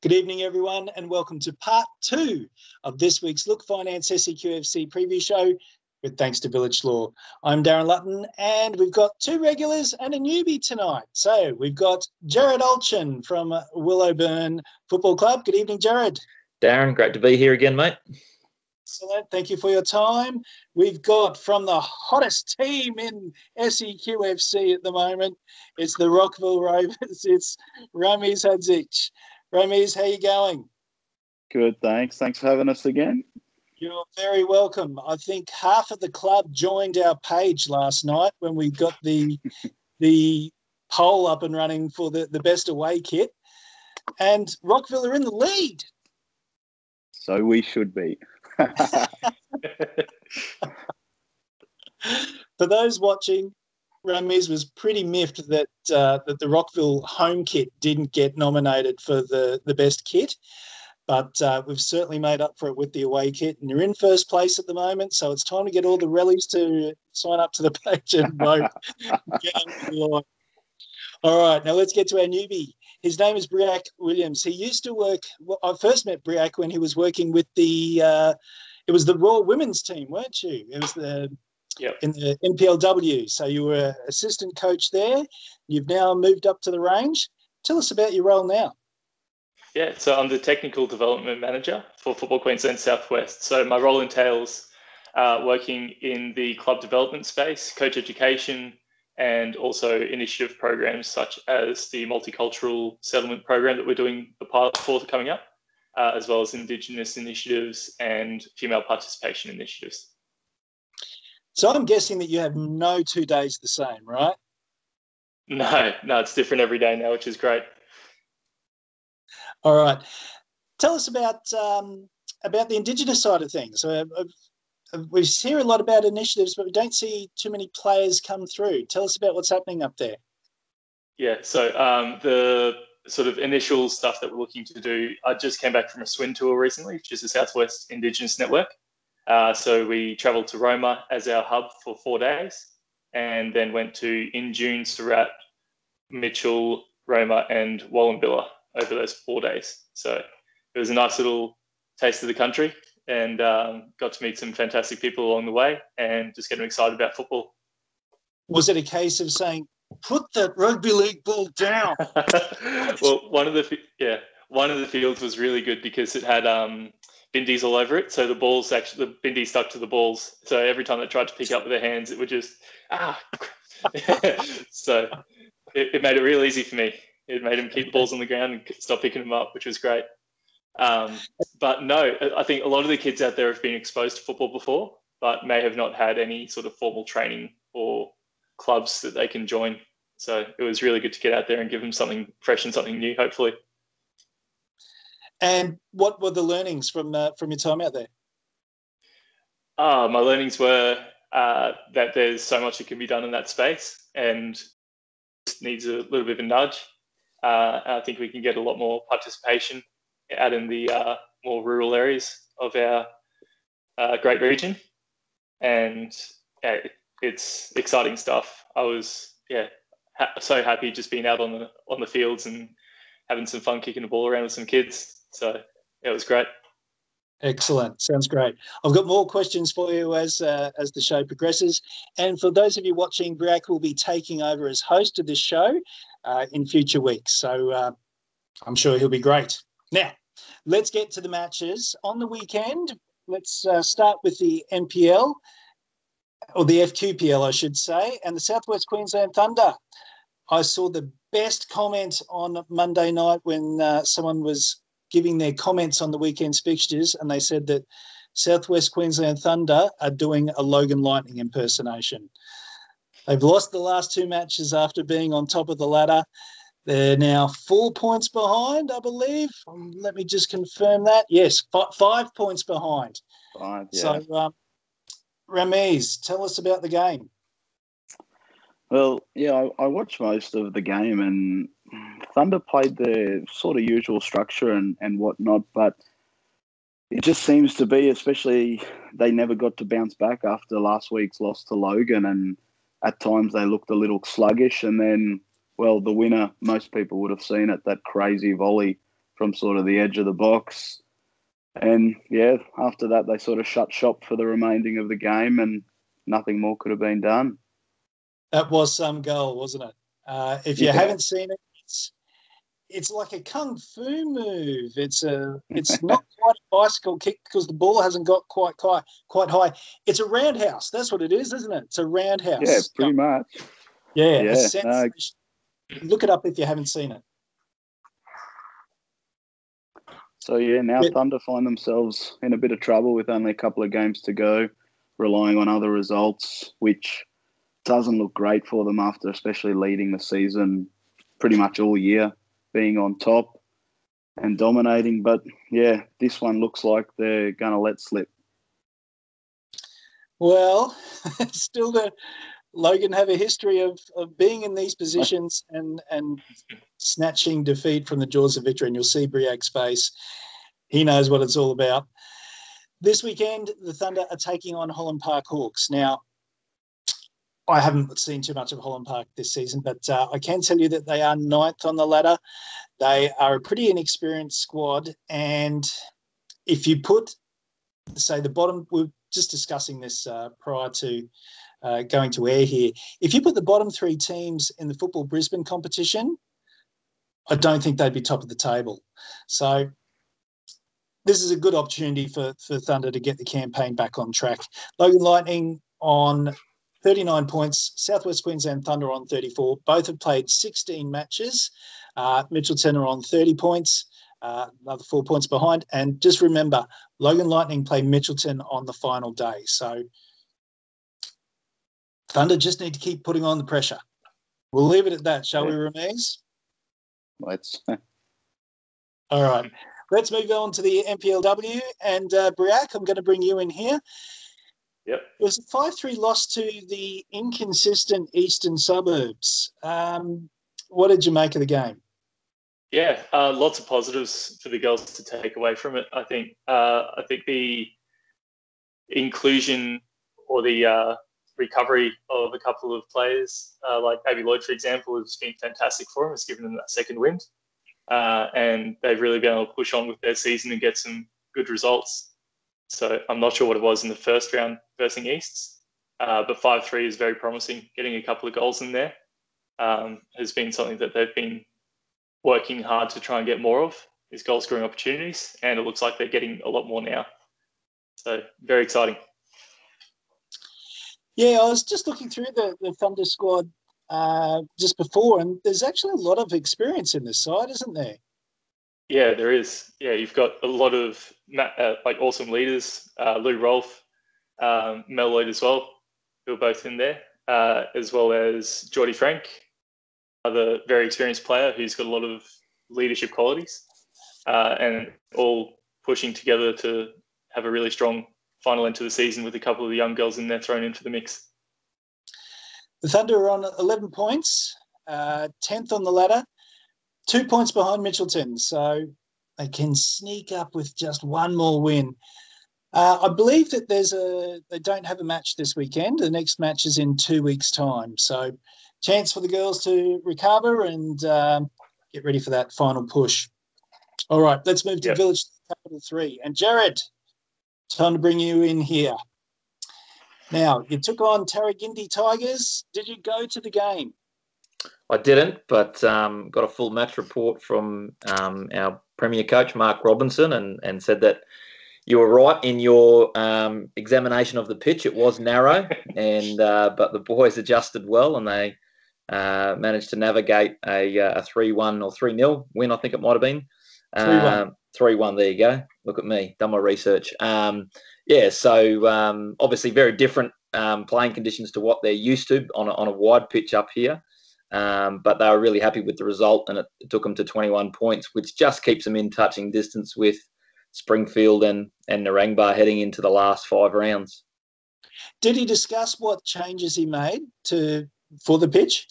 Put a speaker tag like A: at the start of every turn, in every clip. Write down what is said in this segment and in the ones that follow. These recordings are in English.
A: Good evening, everyone, and welcome to part 2 of this week's Look Finance SEQFC Preview Show with thanks to Vilic Law. I'm Darren Lutton, and we've got 2 regulars and a newbie tonight. So we've got Gerard from Willowburn Football Club. Good evening, Gerard.
B: Darren, great to be here again, mate.
A: Excellent. Thank you for your time. We've got from the hottest team in SEQFC at the moment, it's the Rockville Rovers. It's Ramiz Hadzic. Ramiz, how you going?
C: Good, thanks. Thanks for having us again.
A: You're very welcome. I think half of the club joined our page last night when we got the poll up and running for the best away kit. And Rockville are in the lead.
C: So we should be.
A: For those watching, Ramiz was pretty miffed that the Rockville home kit didn't get nominated for the best kit, but we've certainly made up for it with the away kit, and you're in first place at the moment, so it's time to get all the rallies to sign up to the page and vote. Get on the line. All right, now let's get to our newbie. His name is Briac Williams. He used to work. Well, I first met Briac when he was working with it was the Royal Women's team, weren't you? It was in the NPLW. So you were assistant coach there. You've now moved up to the range. Tell us about your role now.
D: Yeah, so I'm the technical development manager for Football Queensland Southwest. So my role entails working in the club development space, coach education, and also initiative programs such as the multicultural settlement program that we're doing the pilot for coming up, as well as Indigenous initiatives and female participation initiatives.
A: So I'm guessing that you have no 2 days the same, right?
D: No, it's different every day now, which is great.
A: All right. Tell us about the Indigenous side of things. We hear a lot about initiatives, but we don't see too many players come through. Tell us about what's happening up there.
D: Yeah, so the sort of initial stuff that we're looking to do, I just came back from a swim tour recently, which is the Southwest Indigenous Network. So we travelled to Roma as our hub for 4 days, and then went to in June, Surat, Mitchell, Roma, and Wallumbilla over those 4 days. So it was a nice little taste of the country, and got to meet some fantastic people along the way, and just getting excited about football.
A: Was it a case of saying, "Put that rugby league ball down"?
D: Well, one of the fields was really good because it had bindies all over it, so the bindi stuck to the balls. So every time they tried to pick up with their hands, it would just So it made it real easy for me. It made them keep the balls on the ground and stop picking them up, which was great. But no, I think a lot of the kids out there have been exposed to football before, but may have not had any sort of formal training or clubs that they can join. So it was really good to get out there and give them something fresh and something new, hopefully.
A: And what were the learnings from your time out there?
D: My learnings were that there's so much that can be done in that space, and it needs a little bit of a nudge. I think we can get a lot more participation out in the more rural areas of our great region, and it's exciting stuff. I was so happy just being out on the fields and having some fun kicking the ball around with some kids. So it was great.
A: Excellent. Sounds great. I've got more questions for you as the show progresses. And for those of you watching, Briac will be taking over as host of this show in future weeks. So I'm sure he'll be great. Now, let's get to the matches. On the weekend, let's start with the NPL, or the FQPL, I should say, and the Southwest Queensland Thunder. I saw the best comment on Monday night when someone was giving their comments on the weekend's fixtures, and they said that Southwest Queensland Thunder are doing a Logan Lightning impersonation. They've lost the last 2 matches after being on top of the ladder. They're now 4 points behind, I believe. Let me just confirm that. Yes, 5 points behind.
C: 5, yeah.
A: So, Ramiz, tell us about the game.
C: Well, yeah, I watched most of the game, and Thunder played their sort of usual structure and whatnot, but it just seems to be, especially they never got to bounce back after last week's loss to Logan, and at times they looked a little sluggish. And then well, the winner, most people would have seen it, that crazy volley from sort of the edge of the box. And, yeah, after that, they sort of shut shop for the remaining of the game and nothing more could have been done.
A: That was some goal, wasn't it? If you haven't seen it, it's like a kung fu move. It's not quite a bicycle kick because the ball hasn't got quite high. It's a roundhouse. That's what it is, isn't it? It's a roundhouse.
C: Yeah, pretty much.
A: Yeah. Look it up if you haven't seen it.
C: So, now Thunder find themselves in a bit of trouble with only a couple of games to go, relying on other results, which doesn't look great for them after especially leading the season pretty much all year, being on top and dominating. But, this one looks like they're going to let slip.
A: Well, still Logan have a history of being in these positions and snatching defeat from the jaws of victory, and you'll see Briac's face. He knows what it's all about. This weekend, the Thunder are taking on Holland Park Hawks. Now, I haven't seen too much of Holland Park this season, but I can tell you that they are 9th on the ladder. They are a pretty inexperienced squad, and if you put, say, the bottom, we're just discussing this prior to going to air here. If you put the bottom 3 teams in the Football Brisbane competition, I don't think they'd be top of the table. So this is a good opportunity for Thunder to get the campaign back on track. Logan Lightning on 39 points, Southwest Queensland Thunder on 34. Both have played 16 matches. Mitchelton are on 30 points, another 4 points behind. And just remember, Logan Lightning play Mitchelton on the final day. So Thunder just need to keep putting on the pressure. We'll leave it at that, shall we, Ramiz?
C: Let's.
A: All right. Let's move on to the NPLW. And Briac, I'm going to bring you in here.
D: Yep.
A: It was a 5-3 loss to the inconsistent Eastern Suburbs. What did you make of the game?
D: Yeah, lots of positives for the girls to take away from it. I think the inclusion or the recovery of a couple of players, like Abby Lloyd, for example, has been fantastic for them. It's given them that second wind. And they've really been able to push on with their season and get some good results. So I'm not sure what it was in the first round versing Easts, but 5-3 is very promising. Getting a couple of goals in there has been something that they've been working hard to try and get more of, is goal scoring opportunities, and it looks like they're getting a lot more now. So very exciting.
A: Yeah, I was just looking through the Thunder squad just before, and there's actually a lot of experience in this side, isn't there?
D: Yeah, there is. Yeah, you've got a lot of awesome leaders, Lou Rolfe, Mel Lloyd as well, who are both in there, as well as Geordie Frank, another very experienced player who's got a lot of leadership qualities, and all pushing together to have a really strong final end to the season with a couple of the young girls in there thrown into the mix.
A: The Thunder are on 11 points, 10th on the ladder, 2 points behind Mitchelton, so they can sneak up with just one more win. I believe that they don't have a match this weekend. The next match is in 2 weeks' time, so chance for the girls to recover and get ready for that final push. All right, let's move to Village Capital 3. And Jared, time to bring you in here. Now, you took on Tarragindi Tigers. Did you go to the game?
B: I didn't, but got a full match report from our Premier coach, Mark Robinson, and said that you were right in your examination of the pitch. It was narrow, and but the boys adjusted well, and they managed to navigate a 3-1 or 3-0 win, I think it might have been.
A: 3-1.
B: 3-1, there you go. Look at me, done my research. So obviously very different playing conditions to what they're used to on a wide pitch up here. But they were really happy with the result, and it took them to 21 points, which just keeps them in touching distance with Springfield and Narangba heading into the last 5 rounds.
A: Did he discuss what changes he made for the pitch?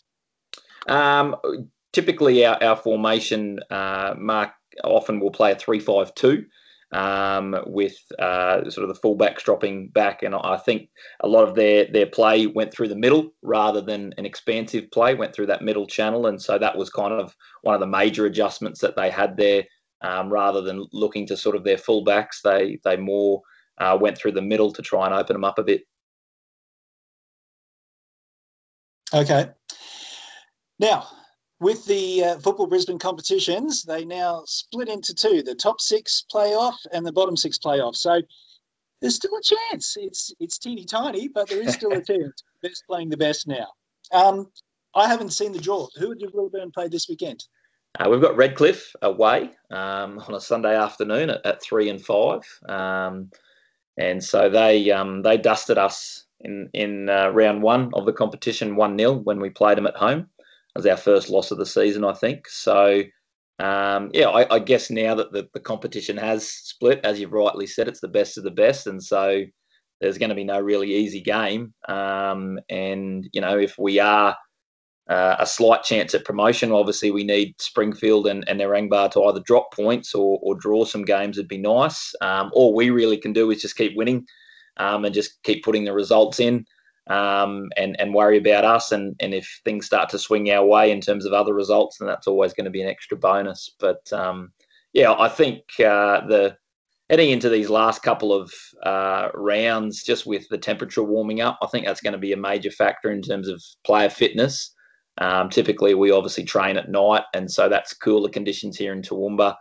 B: Typically, our formation, Mark often will play a 3-5-2. with sort of the fullbacks dropping back. And I think a lot of their play went through the middle rather than an expansive play, went through that middle channel. And so that was kind of one of the major adjustments that they had there. Rather than looking to sort of their fullbacks, they more went through the middle to try and open them up a bit.
A: Okay. Now, with the Football Brisbane competitions, they now split into two, the top 6 playoff and the bottom 6 playoff. So there's still a chance. It's teeny tiny, but there is still a chance. Best playing the best now. I haven't seen the draw. Who did Willowburn play this weekend?
B: We've got Redcliffe away on a Sunday afternoon at 3 and 5. And so they dusted us in round 1 of the competition 1-0 when we played them at home. That was our first loss of the season, I think. So, I guess now that the competition has split, as you've rightly said, it's the best of the best. And so there's going to be no really easy game. And, if we are a slight chance at promotion, obviously we need Springfield and Narangba to either drop points or draw some games. Would be nice. All we really can do is just keep winning and just keep putting the results in. And worry about us. And if things start to swing our way in terms of other results, then that's always going to be an extra bonus. But I think heading into these last couple of rounds, just with the temperature warming up, I think that's going to be a major factor in terms of player fitness. Typically, we obviously train at night, and so that's cooler conditions here in Toowoomba.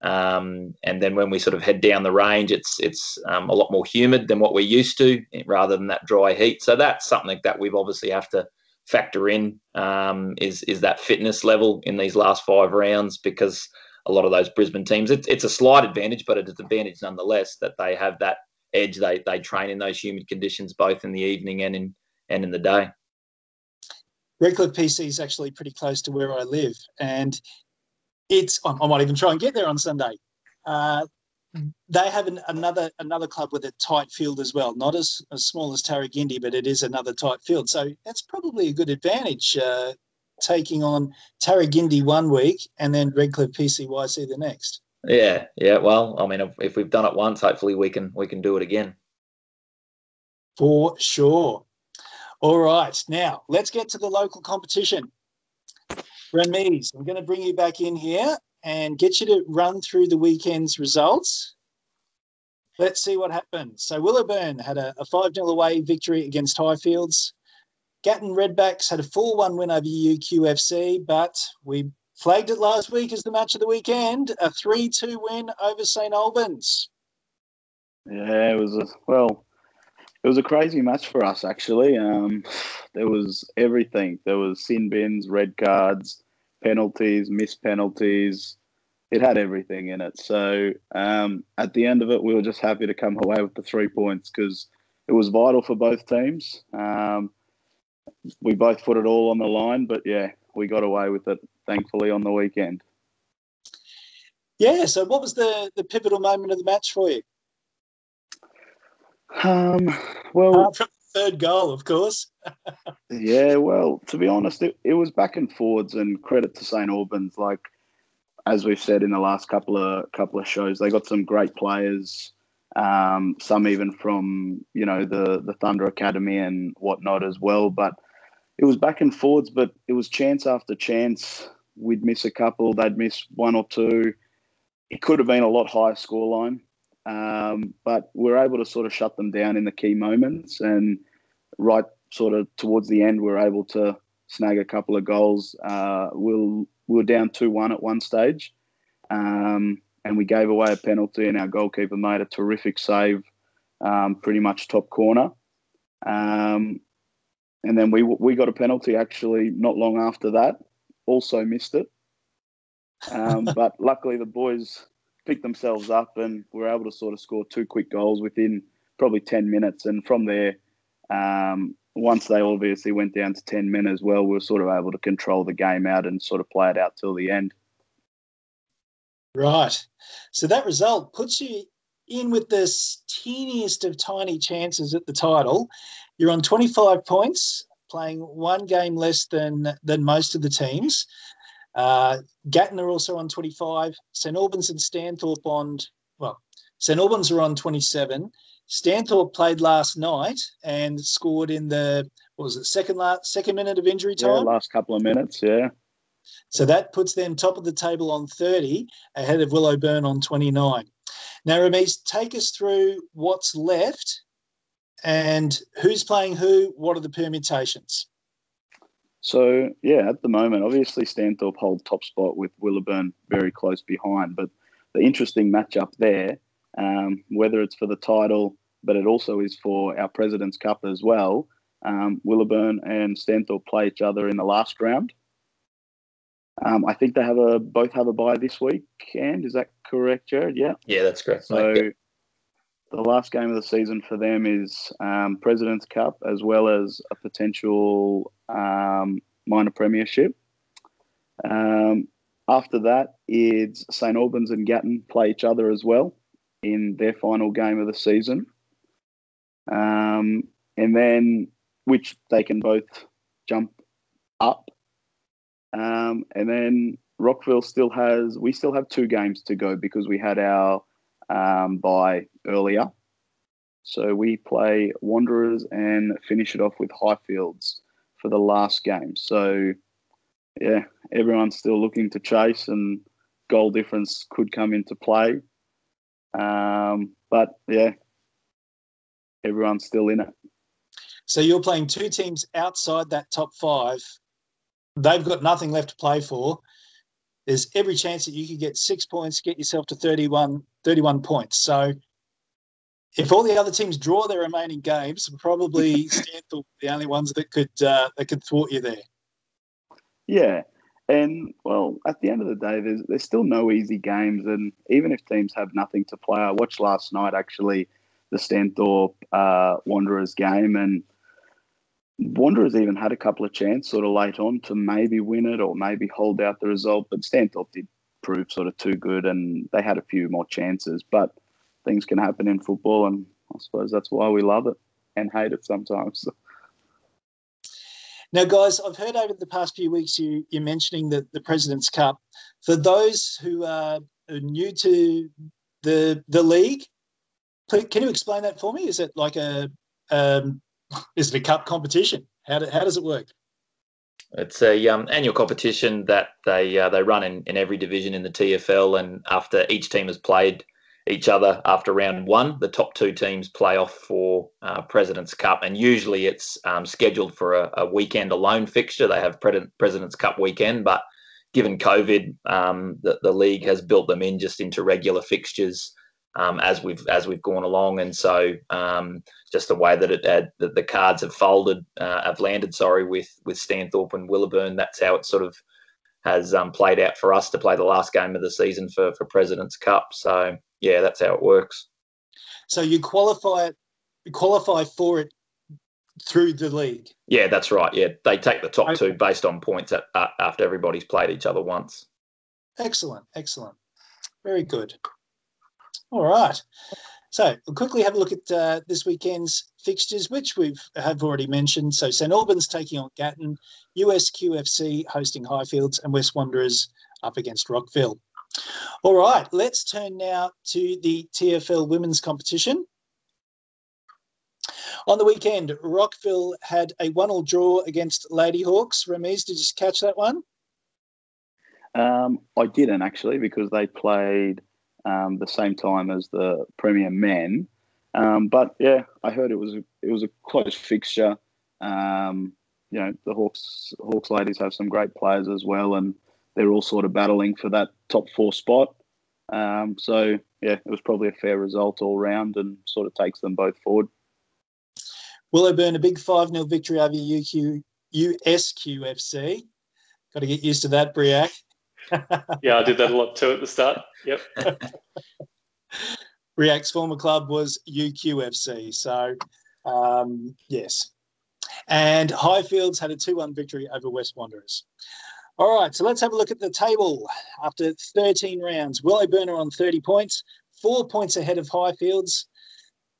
B: And then when we sort of head down the range, it's a lot more humid than what we're used to, rather than that dry heat. So that's something that we've obviously have to factor in, is that fitness level in these last 5 rounds, because a lot of those Brisbane teams, it's a slight advantage, but it's an advantage nonetheless that they have that edge. They train in those humid conditions both in the evening and in the day.
A: Redcliffe PC is actually pretty close to where I live, and I might even try and get there on Sunday. They have another club with a tight field as well, not as small as Tarragindi, but it is another tight field. So that's probably a good advantage, taking on Tarragindi one week and then Redcliffe PCYC the next.
B: Yeah. Well, I mean, if we've done it once, hopefully we can do it again.
A: For sure. All right, now let's get to the local competition. Ramiz, I'm going to bring you back in here and get you to run through the weekend's results. Let's see what happened. So Willowburn had a 5-0 away victory against Highfields. Gatton Redbacks had a 4-1 win over UQFC, but we flagged it last week as the match of the weekend, a 3-2 win over St Albans.
C: Yeah, it was a crazy match for us, actually. There was everything. There was sin bins, red cards, penalties, missed penalties. It had everything in it. So at the end of it, we were just happy to come away with the 3 points because it was vital for both teams. We both put it all on the line, but yeah, we got away with it, thankfully, on the weekend.
A: Yeah, so what was the pivotal moment of the match for you?
C: Well,
A: from the third goal, of course.
C: Yeah, well, to be honest, it was back and forwards, and credit to St Albans. Like, as we've said in the last couple of shows, they got some great players. Some even from the Thunder Academy and whatnot as well. But it was back and forwards, but it was chance after chance. We'd miss a couple, they'd miss one or two. It could have been a lot higher scoreline. But we're able to sort of shut them down in the key moments, and right sort of towards the end, we're able to snag a couple of goals. We were down 2-1 at one stage, and we gave away a penalty, and our goalkeeper made a terrific save, pretty much top corner. And then we got a penalty actually not long after that, also missed it. But luckily the boys picked themselves up and were able to sort of score 2 quick goals within probably 10 minutes. And from there, once they obviously went down to 10 men as well, we were sort of able to control the game out and sort of play it out till the end.
A: Right. So that result puts you in with the teeniest of tiny chances at the title. You're on 25 points, playing 1 game less than most of the teams. Gatton are also on 25. St Albans and Stanthorpe St Albans are on 27. Stanthorpe played last night and scored in the, what was it, second minute of injury time?
C: Yeah, last couple of minutes, yeah.
A: So that puts them top of the table on 30, ahead of Willowburn on 29. Now, Ramiz, take us through what's left and who's playing who, what are the permutations?
C: So, yeah, at the moment, obviously Stanthorpe hold top spot with Willowburn very close behind, but the interesting matchup there, whether it's for the title, but it also is for our President's Cup as well, Willowburn and Stanthorpe play each other in the last round. I think they both have a bye this weekend. Is that correct, Jared? Yeah.
B: Yeah, that's correct.
C: So
B: mate.
C: the last game of the season for them is President's Cup as well as a potential minor premiership. After that, it's St Albans and Gatton play each other as well in their final game of the season. And then, which they can both jump up. And then Rockville we still have 2 games to go because we had our bye earlier. So we play Wanderers and finish it off with Highfields for the last game. So, yeah, everyone's still looking to chase and goal difference could come into play. But, yeah, everyone's still in it.
A: So you're playing 2 teams outside that top 5. They've got nothing left to play for. There's every chance that you could get 6 points, get yourself to 31 points. So if all the other teams draw their remaining games, probably Stanthorpe the only ones that could thwart you there.
C: Yeah. And, well, at the end of the day, there's still no easy games. And even if teams have nothing to play, I watched last night, actually, the Stanthorpe Wanderers game, and Wanderers even had a couple of chances sort of late on to maybe win it or maybe hold out the result, but Stanthorpe did prove sort of too good and they had a few more chances. But things can happen in football, and I suppose that's why we love it and hate it sometimes.
A: Now, guys, I've heard over the past few weeks you mentioning the President's Cup. For those who are new to the league, can you explain that for me? Is it like is it a cup competition? How does it work?
B: It's a annual competition that they run in every division in the TFL, and after each team has played each other after round 1, the top 2 teams play off for President's Cup, and usually it's scheduled for a weekend alone fixture. They have President's Cup weekend, but given COVID, the league has built them into regular fixtures as we've gone along, and so just the way that the cards have landed with Stanthorpe and Willowburn, that's how it sort of has played out for us to play the last game of the season for President's Cup. So yeah, that's how it works.
A: So you qualify for it through the league.
B: Yeah, that's right. Yeah, they take the top 2 based on points after everybody's played each other once.
A: Excellent. Very good. All right. So we'll quickly have a look at this weekend's fixtures, which have already mentioned. So St Albans taking on Gatton, SEQFC hosting Highfields, and West Wanderers up against Rockville. All right, let's turn now to the TFL women's competition. On the weekend, Rockville had a 1-1 draw against Ladyhawks. Ramiz, did you catch that one?
C: I didn't, actually, because they played the same time as the Premier Men. But yeah, I heard it was a close fixture. The Hawks ladies have some great players as well, and they're all sort of battling for that top 4 spot. So yeah, it was probably a fair result all round and sort of takes them both forward.
A: Willowburn, a big 5-0 victory over USQFC. Got to get used to that, Briac.
D: Yeah, I did that a lot too at the start. Yep.
A: Briac's former club was UQFC. So, yes. And Highfields had a 2-1 victory over West Wanderers. All right, so let's have a look at the table. After 13 rounds, Willowburn are on 30 points, 4 points ahead of Highfields,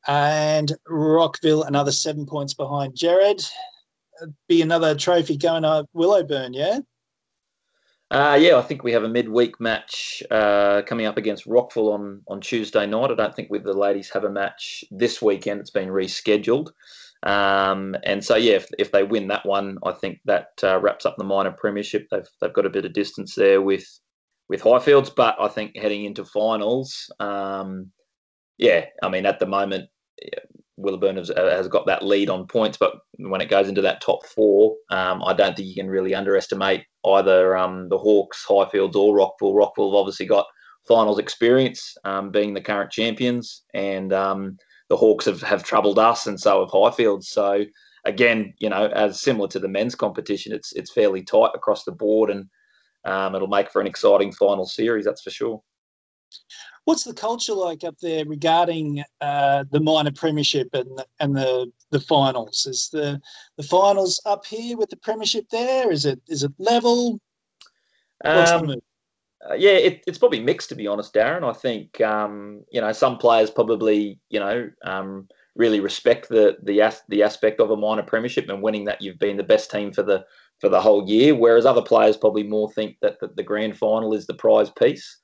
A: and Rockville another 7 points behind. Jared, be another trophy going to Willowburn, yeah?
B: Yeah, I think we have a midweek match coming up against Rockville on Tuesday night. I don't think the ladies have a match this weekend. It's been rescheduled. And so, yeah, if they win that one, I think that wraps up the minor premiership. They've got a bit of distance there with Highfields, but I think heading into finals, yeah, I mean, at the moment, Willowburn has got that lead on points, but when it goes into that top four, I don't think you can really underestimate either the Hawks, Highfields, or Rockville. Rockville have obviously got finals experience, being the current champions, and the Hawks have troubled us, and so have Highfields. So again, as similar to the men's competition, it's fairly tight across the board, and it'll make for an exciting final series, that's for sure.
A: What's the culture like up there regarding the minor premiership and the finals? Is the finals up here with the premiership there? Is it level? What's the move?
B: Yeah, it's probably mixed, to be honest, Darren. I think some players probably really respect the aspect of a minor premiership and winning that you've been the best team for the whole year, whereas other players probably more think that the grand final is the prize piece.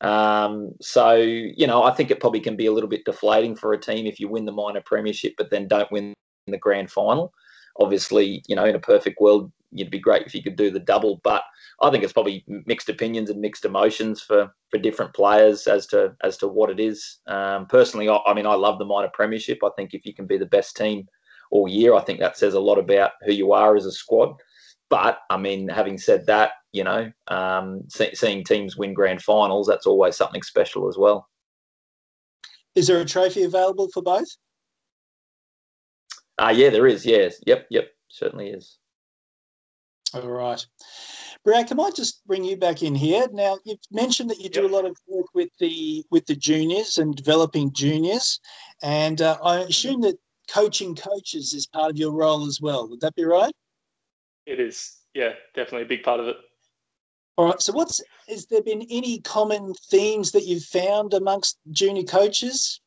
B: So I think it probably can be a little bit deflating for a team if you win the minor premiership but then don't win the grand final. Obviously, in a perfect world, it'd be great if you could do the double, but I think it's probably mixed opinions and mixed emotions for different players as to what it is. Personally, I mean, I love the minor premiership. I think if you can be the best team all year, I think that says a lot about who you are as a squad. But, I mean, having said that, seeing teams win grand finals, that's always something special as well.
A: Is there a trophy available for both?
B: Yeah, there is, yes. Yep, certainly is.
A: All right. Briac, I might just bring you back in here. Now, you've mentioned that you do a lot of work with the juniors and developing juniors, and I assume that coaching coaches is part of your role as well. Would that be right?
D: It is, yeah, definitely a big part of it.
A: All right. So, has there been any common themes that you've found amongst junior coaches?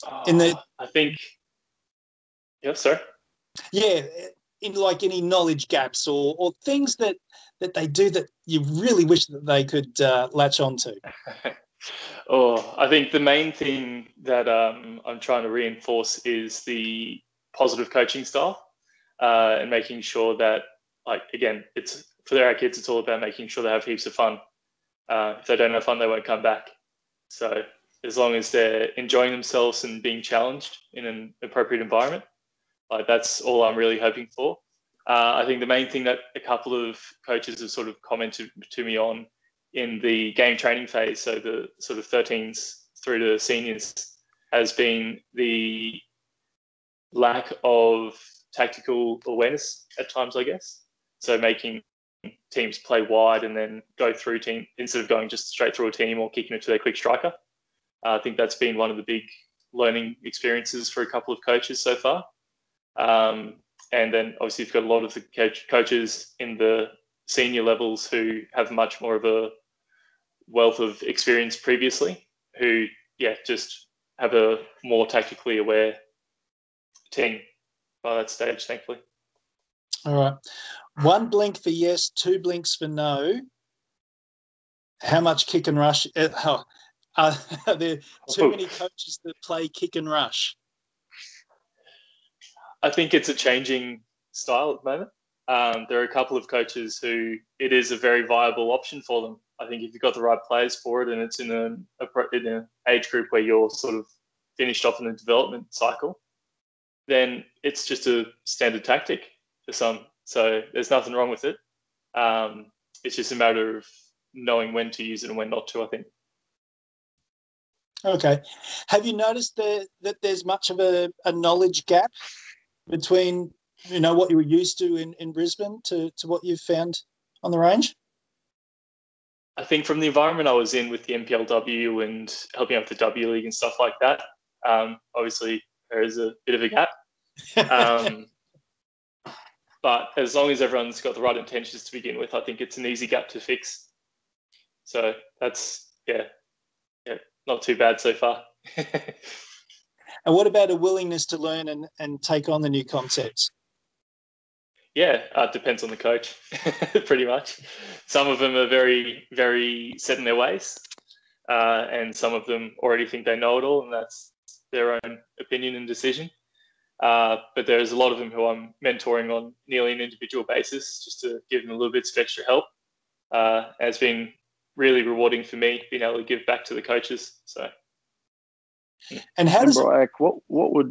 D: I think, yeah, sorry.
A: Yeah, in like any knowledge gaps or things that they do that you really wish that they could latch onto.
D: I think the main thing that I'm trying to reinforce is the positive coaching style. And making sure that, like, again, it's for our kids, it's all about making sure they have heaps of fun. If they don't have fun, they won't come back. So as long as they're enjoying themselves and being challenged in an appropriate environment, like, that's all I'm really hoping for. I think the main thing that a couple of coaches have sort of commented to me on in the game training phase, so the sort of 13s through to seniors, has been the lack of tactical awareness at times, I guess. So making teams play wide and then go through team instead of going just straight through a team or kicking it to their quick striker. I think that's been one of the big learning experiences for a couple of coaches so far. And then obviously you've got a lot of the coaches in the senior levels who have much more of a wealth of experience previously, who, just have a more tactically aware team by that stage, thankfully.
A: All right. 1 blink for yes, 2 blinks for no. How much kick and rush? Are there too many coaches that play kick and rush?
D: I think it's a changing style at the moment. There are a couple of coaches who it is a very viable option for them. I think if you've got the right players for it and it's in an age group where you're sort of finished off in the development cycle, then it's just a standard tactic for some. So there's nothing wrong with it. It's just a matter of knowing when to use it and when not to, I think.
A: Okay. Have you noticed that there's much of a knowledge gap between, what you were used to in Brisbane to what you've found on the range?
D: I think from the environment I was in with the NPLW and helping out with the W League and stuff like that, obviously there is a bit of a gap. But as long as everyone's got the right intentions to begin with, I think it's an easy gap to fix. So that's, not too bad so far.
A: And what about a willingness to learn and take on the new concepts?
D: Depends on the coach, pretty much. Some of them are very, very set in their ways, and some of them already think they know it all, and that's their own opinion and decision. But there's a lot of them who I'm mentoring on nearly an individual basis, just to give them a little bit of extra help. It's been really rewarding for me being able to give back to the coaches. So,
A: and how does
C: Briac, what's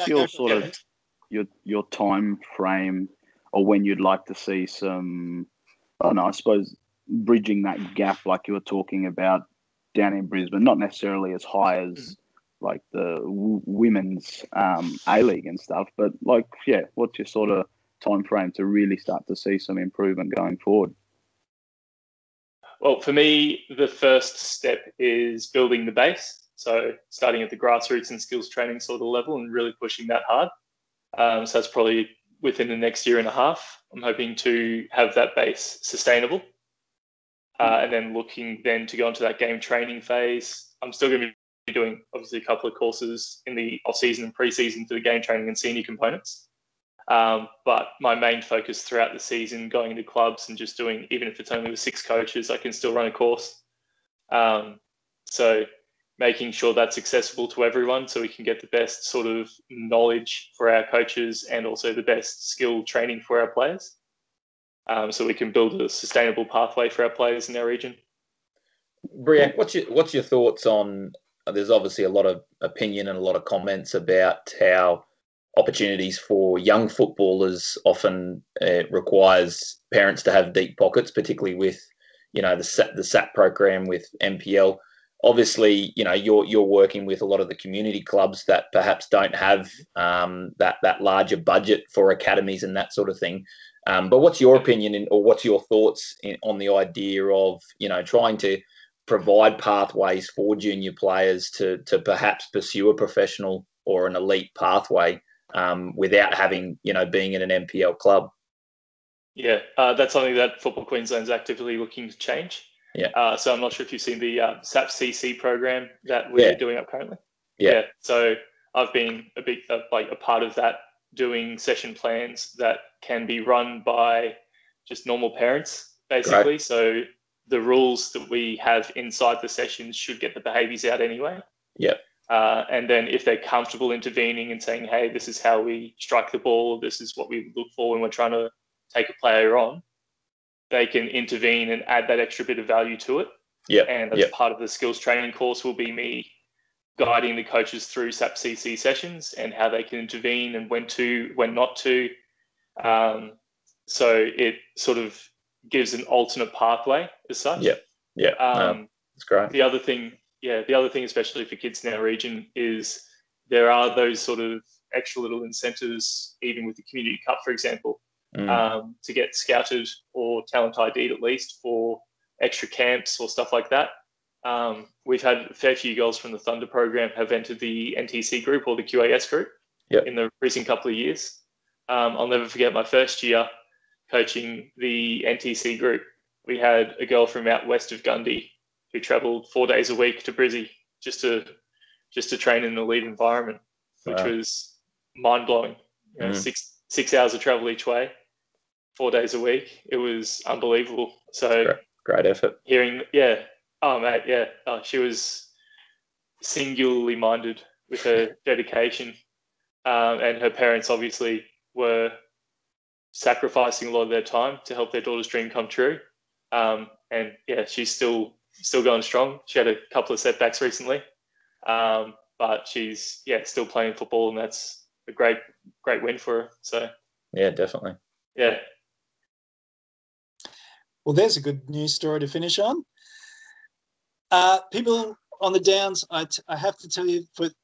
C: your sort of your time frame, or when you'd like to see some, I don't know, I suppose bridging that gap like you were talking about down in Brisbane, not necessarily as high as like the women's A-League and stuff, but like, what's your sort of time frame to really start to see some improvement going forward?
D: Well, for me, the first step is building the base. So starting at the grassroots and skills training sort of level and really pushing that hard. So that's probably within the next year and a half. I'm hoping to have that base sustainable. And then looking then to go into that game training phase. I'm still going to be doing obviously a couple of courses in the off-season and pre-season for the game training and senior components. But my main focus throughout the season, going into clubs and just doing, even if it's only with 6 coaches, I can still run a course. So making sure that's accessible to everyone so we can get the best sort of knowledge for our coaches and also the best skill training for our players. So we can build a sustainable pathway for our players in our region.
B: Briac, what's your thoughts on, there's obviously a lot of opinion and a lot of comments about how opportunities for young footballers often requires parents to have deep pockets, particularly with, the SAP program with MPL. Obviously, you're working with a lot of the community clubs that perhaps don't have that larger budget for academies and that sort of thing. But what's your opinion or what's your thoughts on the idea of, trying to provide pathways for junior players to perhaps pursue a professional or an elite pathway without having, being in an MPL club?
D: Yeah, that's something that Football Queensland's actively looking to change.
B: Yeah.
D: So I'm not sure if you've seen the SAP CC program that we're doing up currently.
B: Yeah.
D: So I've been a part of that, doing session plans that can be run by just normal parents, basically.
B: Right.
D: So the rules that we have inside the sessions should get the behaviours out anyway.
B: Yeah.
D: And then if they're comfortable intervening and saying, hey, this is how we strike the ball, this is what we look for when we're trying to take a player on, they can intervene and add that extra bit of value to it.
B: Yeah.
D: And that's part of the skills training course will be me guiding the coaches through SAP CC sessions and how they can intervene and when not to. So it sort of gives an alternate pathway as such.
B: Yeah. Yeah. That's great.
D: The other thing, especially for kids in our region, is there are those sort of extra little incentives, even with the Community Cup, for example, to get scouted or talent ID'd at least for extra camps or stuff like that. We've had a fair few girls from the Thunder program have entered the NTC group or the QAS group in the recent couple of years. I'll never forget my first year coaching the NTC group. We had a girl from out west of Gundy who travelled 4 days a week to Brizzy just to train in an elite environment, which was mind blowing. 6 hours of travel each way, 4 days a week. It was unbelievable. So
B: great effort.
D: She was singularly minded with her dedication, and her parents obviously were sacrificing a lot of their time to help their daughter's dream come true. She's still going strong. She had a couple of setbacks recently, but she's still playing football, and that's a great win for her. So
B: yeah, definitely.
D: Yeah.
A: Well, there's a good news story to finish on. People on the Downs, I have to tell you,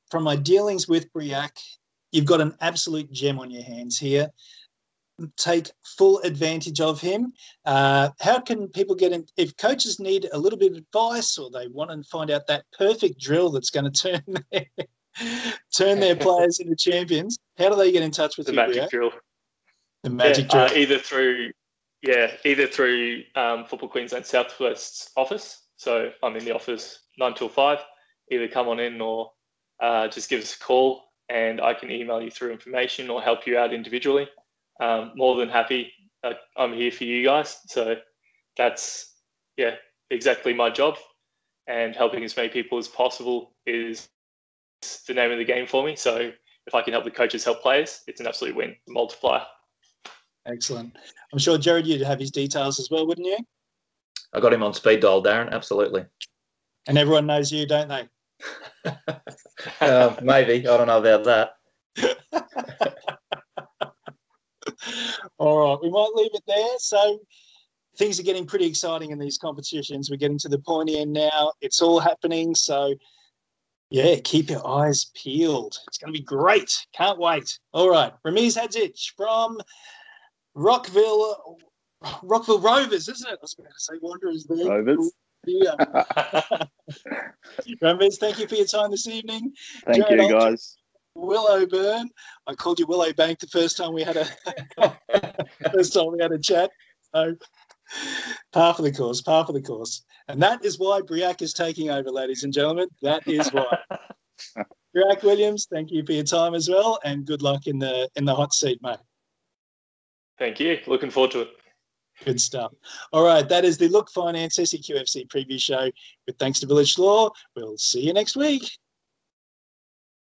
A: from my dealings with Briac, you've got an absolute gem on your hands here. Take full advantage of him. How can people get in? If coaches need a little bit of advice or they want to find out that perfect drill that's going to turn their players into champions, how do they get in touch with you,
D: magic
A: Briac?
D: drill?
A: The magic drill.
D: Either through Football Queensland Southwest's office. So I'm in the office 9 till 5. Either come on in or just give us a call, and I can email you through information or help you out individually. more than happy. I'm here for you guys. So that's, exactly my job. And helping as many people as possible is the name of the game for me. So if I can help the coaches help players, it's an absolute win, multiplier.
A: Excellent. I'm sure, Gerard, you'd have his details as well, wouldn't you?
B: I got him on speed dial, Darren, absolutely.
A: And everyone knows you, don't they?
B: Maybe. I don't know about that.
A: All right, we might leave it there. So things are getting pretty exciting in these competitions. We're getting to the pointy end now. It's all happening. So, yeah, keep your eyes peeled. It's going to be great. Can't wait. All right, Ramiz Hadzic from Rockville Rovers, isn't it? I was going to say Wanderers there.
C: Rovers.
A: Yeah. Ramiz, thank you for your time this evening.
C: Thank
A: Gerard,
C: you, guys.
A: Willowburn. I called you Willow Bank the first time we had a chat. So half of the course. And that is why Briac is taking over, ladies and gentlemen. That is why. Briac Williams, thank you for your time as well, and good luck in the hot seat, mate.
D: Thank you. Looking forward to it.
A: Good stuff. All right, that is the Look Finance SEQFC Preview Show with thanks to Vilic Law. We'll see you next week.